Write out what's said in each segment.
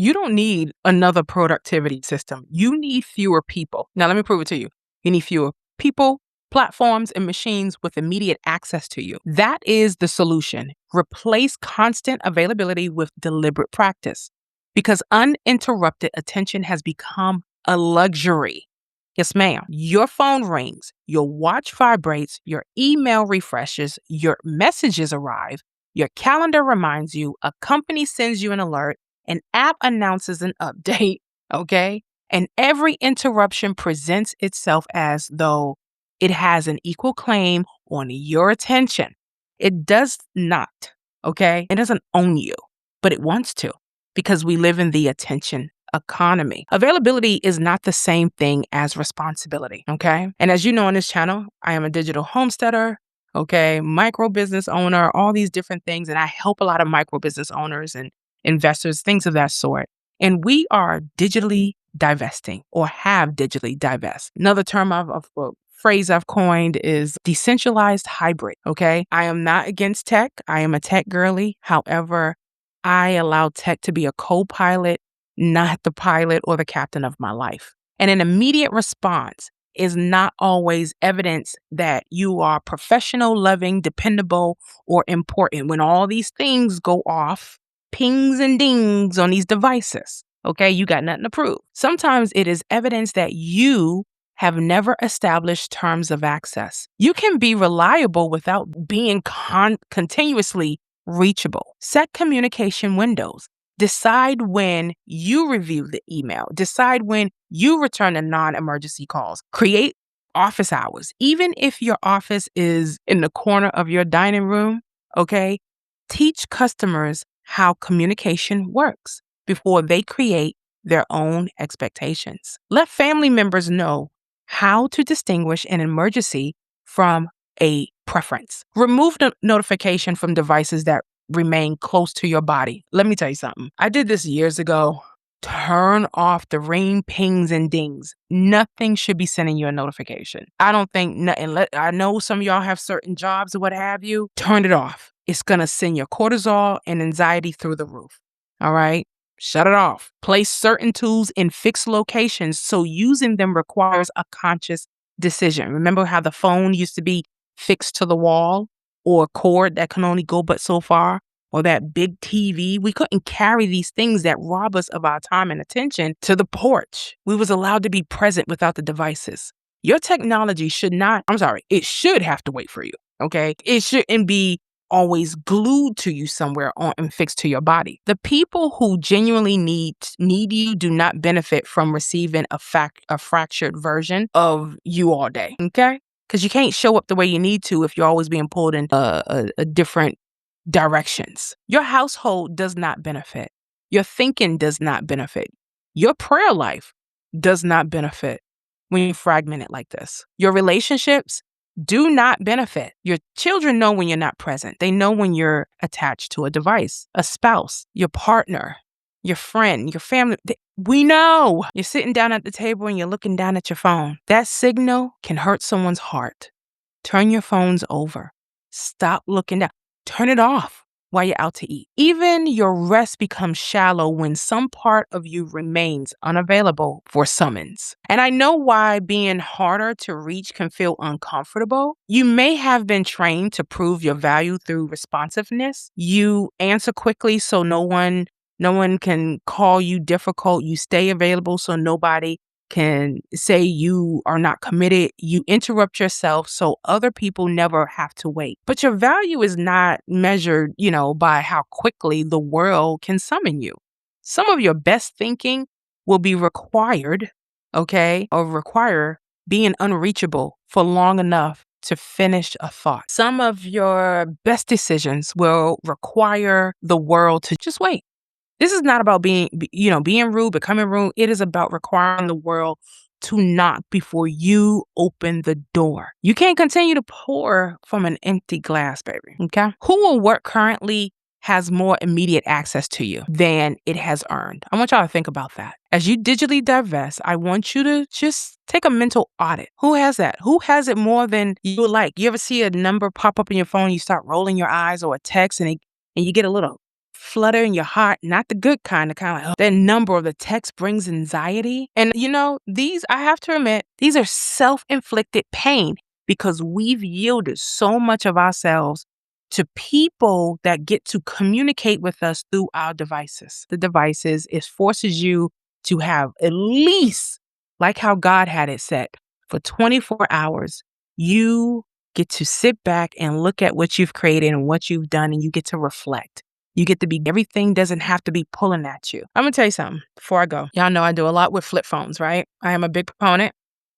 You don't need another productivity system. You need fewer people. Now, let me prove it to you. You need fewer people, platforms, and machines with immediate access to you. That is the solution. Replace constant availability with deliberate practice because uninterrupted attention has become a luxury. Yes, ma'am. Your phone rings, your watch vibrates, your email refreshes, your messages arrive, your calendar reminds you, a company sends you an alert, an app announces an update, okay? And every interruption presents itself as though it has an equal claim on your attention. It does not, okay? It doesn't own you, but it wants to because we live in the attention economy. Availability is not the same thing as responsibility, okay? And as you know on this channel, I am a digital homesteader, okay, micro business owner, all these different things. And I help a lot of micro business owners and investors, things of that sort. And we are digitally divesting or have digitally divest. Another term phrase I've coined is decentralized hybrid. Okay. I am not against tech. I am a tech girly. However, I allow tech to be a co-pilot, not the pilot or the captain of my life. And an immediate response is not always evidence that you are professional, loving, dependable, or important. When all these things go off, pings and dings on these devices, okay, you got nothing to prove. Sometimes it is evidence that you have never established terms of access. You can be reliable without being continuously reachable. Set communication windows. Decide when you review the email. Decide when you return to non-emergency calls. Create office hours. Even if your office is in the corner of your dining room, okay, teach customers how communication works before they create their own expectations. Let family members know how to distinguish an emergency from a preference. Remove the notification from devices that remain close to your body. Let me tell you something. I did this years ago. Turn off the ring, pings, and dings. Nothing should be sending you a notification. I don't think nothing. I know some of y'all have certain jobs or what have you. Turn it off. It's going to send your cortisol and anxiety through the roof. All right? Shut it off. Place certain tools in fixed locations so using them requires a conscious decision. Remember how the phone used to be fixed to the wall or a cord that can only go but so far? Or that big TV? We couldn't carry these things that rob us of our time and attention to the porch. We was allowed to be present without the devices. Your technology it should have to wait for you, okay? It shouldn't be always glued to you somewhere and fixed to your body. The people who genuinely need you do not benefit from receiving a fractured version of you all day, okay? Because you can't show up the way you need to if you're always being pulled in a different directions. Your household does not benefit. Your thinking does not benefit. Your prayer life does not benefit when you fragment it like this. Your relationships do not benefit. Your children know when you're not present. They know when you're attached to a device, a spouse, your partner, your friend, your family. We know. You're sitting down at the table and you're looking down at your phone. That signal can hurt someone's heart. Turn your phones over. Stop looking down. Turn it off while you're out to eat. Even your rest becomes shallow when some part of you remains unavailable for summons. And I know why being harder to reach can feel uncomfortable. You may have been trained to prove your value through responsiveness. You answer quickly so no one can call you difficult. You stay available so nobody can say you are not committed. You interrupt yourself so other people never have to wait. But your value is not measured, by how quickly the world can summon you. Some of your best thinking will be required, okay, or require being unreachable for long enough to finish a thought. Some of your best decisions will require the world to just wait. This is not about being rude, becoming rude. It is about requiring the world to knock before you open the door. You can't continue to pour from an empty glass, baby. Okay? Who or what currently has more immediate access to you than it has earned? I want y'all to think about that. As you digitally divest, I want you to just take a mental audit. Who has that? Who has it more than you would like? You ever see a number pop up on your phone, you start rolling your eyes, or a text and you get a little flutter in your heart, not the good kind, the kind of like, that number of the text brings anxiety. And these, I have to admit, these are self-inflicted pain because we've yielded so much of ourselves to people that get to communicate with us through our devices. The devices, it forces you to have at least, like how God had it set, for 24 hours, you get to sit back and look at what you've created and what you've done, and you get to reflect. You get to be, everything doesn't have to be pulling at you. I'm gonna tell you something before I go. Y'all know I do a lot with flip phones, right? I am a big proponent.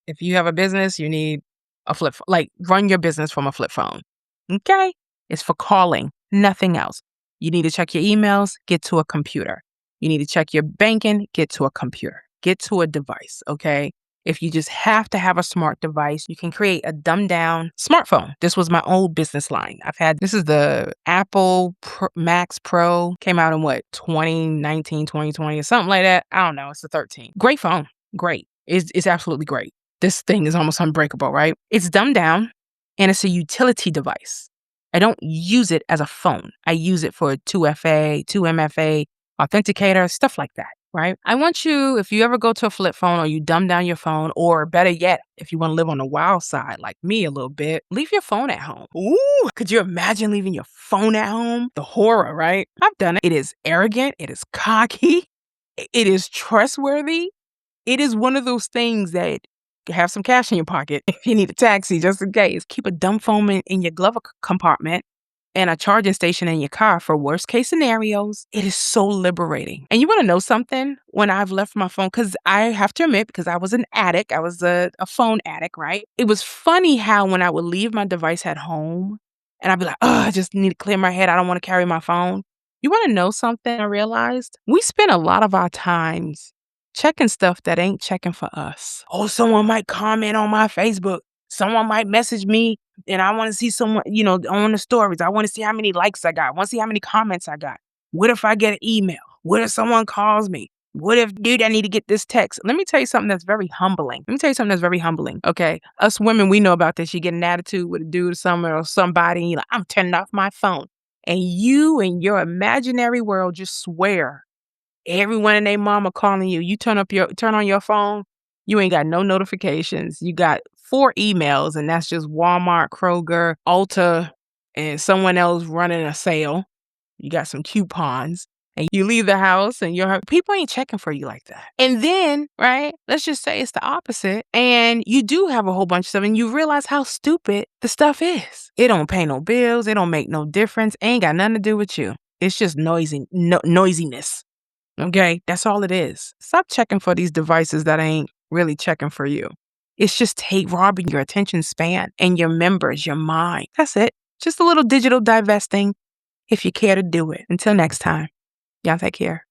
If you have a business, you need a flip phone. Like, run your business from a flip phone. Okay? It's for calling, nothing else. You need to check your emails, get to a computer. You need to check your banking, get to a computer. Get to a device, okay? If you just have to have a smart device, you can create a dumbed down smartphone. This was my old business line. This is the Apple Max Pro, came out in 2019, 2020 or something like that. I don't know. It's the 13. Great phone. Great. It's absolutely great. This thing is almost unbreakable, right? It's dumbed down and it's a utility device. I don't use it as a phone. I use it for 2FA, 2MFA, authenticator, stuff like that, right? I want you, if you ever go to a flip phone or you dumb down your phone, or better yet, if you want to live on the wild side like me a little bit, leave your phone at home. Ooh, could you imagine leaving your phone at home? The horror, right? I've done it. It is arrogant. It is cocky. It is trustworthy. It is one of those things that have some cash in your pocket if you need a taxi, just in case. Keep a dumb phone in your glove compartment and a charging station in your car for worst case scenarios. It is so liberating. And you want to know something? When I've left my phone, because I have to admit, because I was an addict, I was a phone addict, right? It was funny how when I would leave my device at home and I'd be like, oh, I just need to clear my head. I don't want to carry my phone. You want to know something I realized? We spend a lot of our times checking stuff that ain't checking for us. Oh, someone might comment on my Facebook. Someone might message me and I want to see someone, on the stories. I want to see how many likes I got. I want to see how many comments I got. What if I get an email? What if someone calls me? What if, dude, I need to get this text? Let me tell you something that's very humbling. Okay. Us women, we know about this. You get an attitude with a dude or somebody, and you're like, I'm turning off my phone. And you and your imaginary world just swear everyone and their mama calling you. You turn on your phone, you ain't got no notifications. You got 4 emails, and that's just Walmart, Kroger, Ulta, and someone else running a sale. You got some coupons. And you leave the house and people ain't checking for you like that. And then, right, let's just say it's the opposite. And you do have a whole bunch of stuff and you realize how stupid the stuff is. It don't pay no bills. It don't make no difference. Ain't got nothing to do with you. It's just noisiness. Okay, that's all it is. Stop checking for these devices that ain't really checking for you. It's just robbing your attention span and your members, your mind. That's it. Just a little digital divesting if you care to do it. Until next time, y'all take care.